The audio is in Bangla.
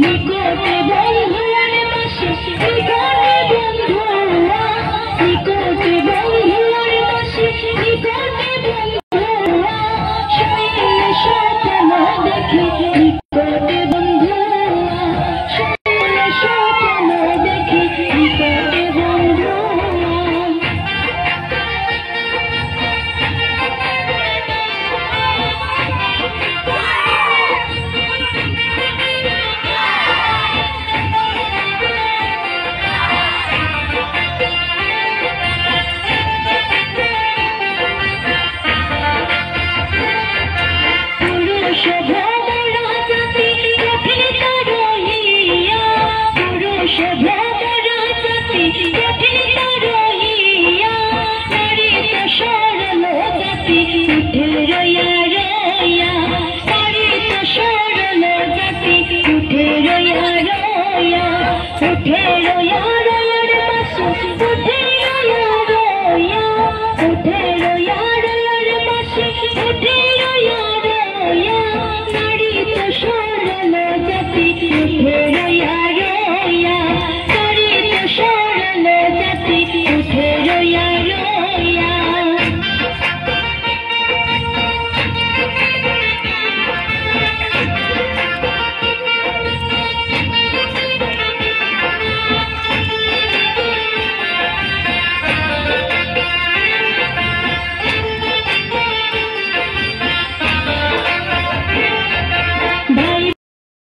নিকটে বন্ধুয়ার পাশে নিকটে বন্ধুয়া নিকটে বন্ধুয়ার পাশে নিকটে বন্ধুয়া শৈলে স্বপ্ন দেখে নিকটে বন্ধুয়া শৈলে স্বপ্ন দেখে নিকটে বন্ধুয়া उठे